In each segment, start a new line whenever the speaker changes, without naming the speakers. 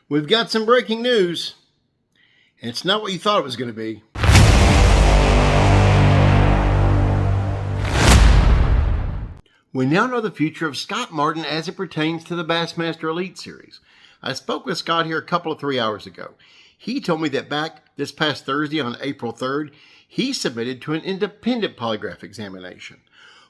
We've got some breaking news. It's not what you thought it was going to be. We now know the future of Scott Martin as it pertains to the Bassmaster Elite Series. I spoke with Scott here a couple of 3 hours ago. He told me that back this past Thursday on April 3rd, he submitted to an independent polygraph examination,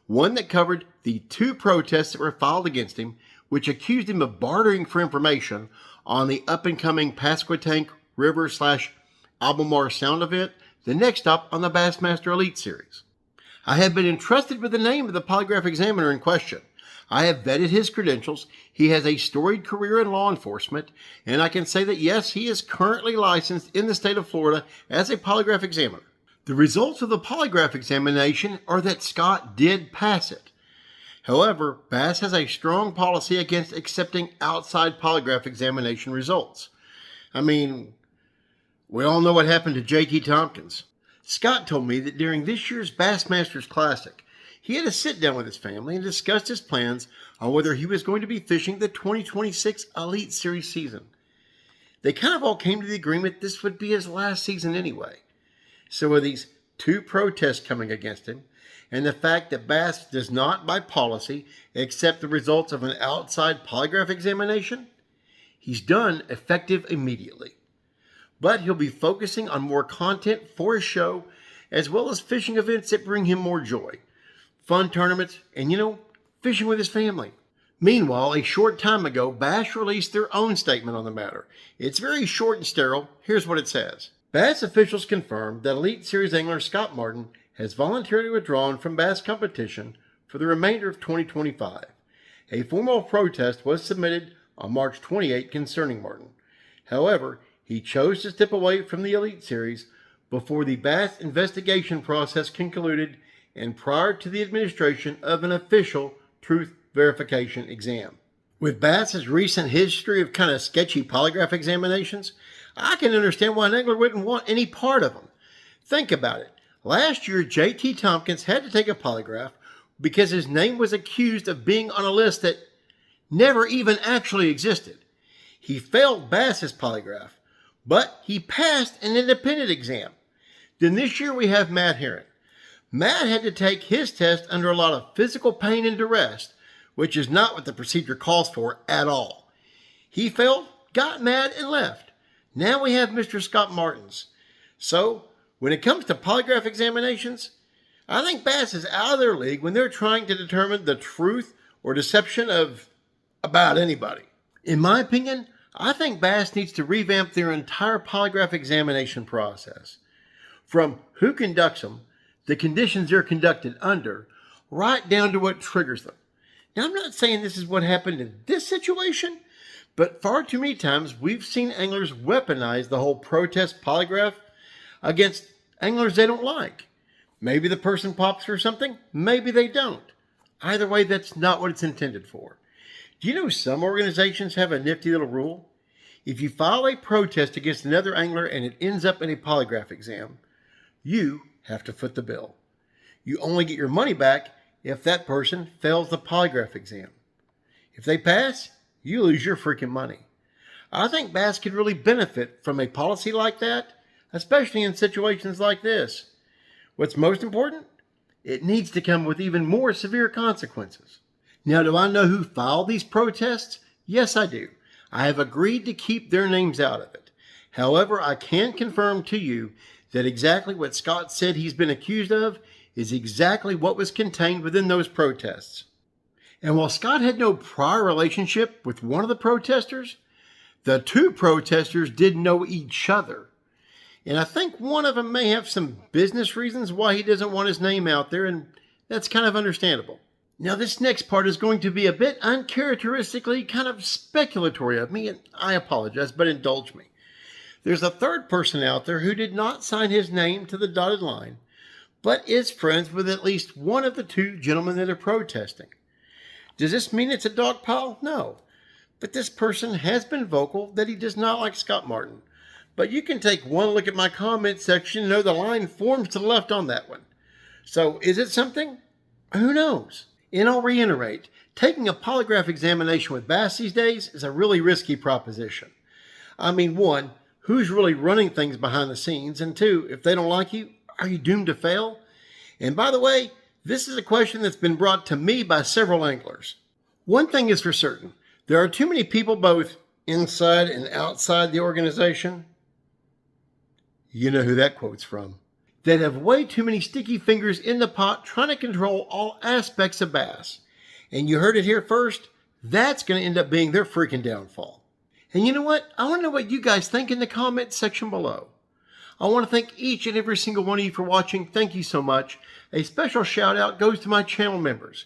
one that covered the 2 protests that were filed against him, which accused him of bartering for information on the up-and-coming Pasquotank River / Albemarle Sound event, the next stop on the Bassmaster Elite Series. I have been entrusted with the name of the polygraph examiner in question. I have vetted his credentials. He has a storied career in law enforcement, and I can say that yes, he is currently licensed in the state of Florida as a polygraph examiner. The results of the polygraph examination are that Scott did pass it. However, B.A.S.S has a strong policy against accepting outside polygraph examination results. I mean, we all know what happened to J.T. Tompkins. Scott told me that during this year's Bassmasters Classic, he had a sit-down with his family and discussed his plans on whether he was going to be fishing the 2026 Elite Series season. They kind of all came to the agreement this would be his last season anyway. So with these 2 protests coming against him, and the fact that B.A.S.S does not, by policy, accept the results of an outside polygraph examination, he's done effective immediately. But he'll be focusing on more content for his show, as well as fishing events that bring him more joy. Fun tournaments, and fishing with his family. Meanwhile, a short time ago, B.A.S.S released their own statement on the matter. It's very short and sterile. Here's what it says. B.A.S.S officials confirmed that Elite Series angler Scott Martin has voluntarily withdrawn from bass competition for the remainder of 2025. A formal protest was submitted on March 28 concerning Martin. However, he chose to step away from the Elite Series before the B.A.S.S investigation process concluded and prior to the administration of an official truth verification exam. With B.A.S.'s recent history of kind of sketchy polygraph examinations, I can understand why an angler wouldn't want any part of them. Think about it. Last year, J.T. Tompkins had to take a polygraph because his name was accused of being on a list that never even actually existed. He failed B.A.S.'s polygraph, but he passed an independent exam. Then this year we have Matt Herron. Matt had to take his test under a lot of physical pain and duress, which is not what the procedure calls for at all. He failed, got mad, and left. Now we have Mr. Scott Martin's. So, when it comes to polygraph examinations, I think B.A.S.S is out of their league when they're trying to determine the truth or deception of about anybody. In my opinion, I think B.A.S.S needs to revamp their entire polygraph examination process. From who conducts them, the conditions they're conducted under, right down to what triggers them. Now, I'm not saying this is what happened in this situation, but far too many times we've seen anglers weaponize the whole protest polygraph against anglers they don't like. Maybe the person pops for something, maybe they don't. Either way, that's not what it's intended for. Do you know some organizations have a nifty little rule? If you file a protest against another angler and it ends up in a polygraph exam, you have to foot the bill. You only get your money back if that person fails the polygraph exam. If they pass, you lose your freaking money. I think B.A.S.S could really benefit from a policy like that, especially in situations like this. What's most important? It needs to come with even more severe consequences. Now, do I know who filed these protests? Yes, I do. I have agreed to keep their names out of it. However, I can confirm to you that exactly what Scott said he's been accused of is exactly what was contained within those protests. And while Scott had no prior relationship with one of the protesters, the 2 protesters did know each other. And I think one of them may have some business reasons why he doesn't want his name out there, and that's kind of understandable. Now, this next part is going to be a bit uncharacteristically kind of speculatory of me, and I apologize, but indulge me. There's a third person out there who did not sign his name to the dotted line, but is friends with at least one of the 2 gentlemen that are protesting. Does this mean it's a dog pile? No. But this person has been vocal that he does not like Scott Martin. But you can take one look at my comment section and know the line forms to the left on that one. So is it something? Who knows? And I'll reiterate, taking a polygraph examination with B.A.S.S these days is a really risky proposition. I mean, one, who's really running things behind the scenes? And two, if they don't like you, are you doomed to fail? And by the way, this is a question that's been brought to me by several anglers. One thing is for certain, there are too many people both inside and outside the organization. You know who that quote's from. That have way too many sticky fingers in the pot trying to control all aspects of bass. And you heard it here first, that's going to end up being their freaking downfall. And you know what? I want to know what you guys think in the comments section below. I want to thank each and every single one of you for watching. Thank you so much. A special shout out goes to my channel members.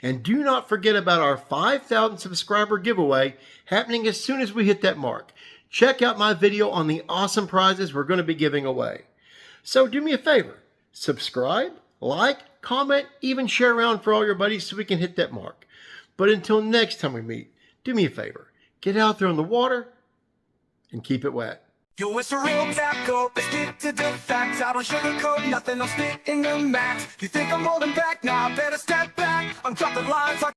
And do not forget about our 5,000 subscriber giveaway happening as soon as we hit that mark. Check out my video on the awesome prizes we're going to be giving away. So do me a favor, subscribe, like, comment, even share around for all your buddies so we can hit that mark. But until next time we meet, do me a favor, get out there on the water and keep it wet.
Yo, it's a real tackle, let's stick to the facts. I don't sugarcoat nothing, I'm spitting the max. You think I'm holding back? Nah, I better step back. I'm dropping lines like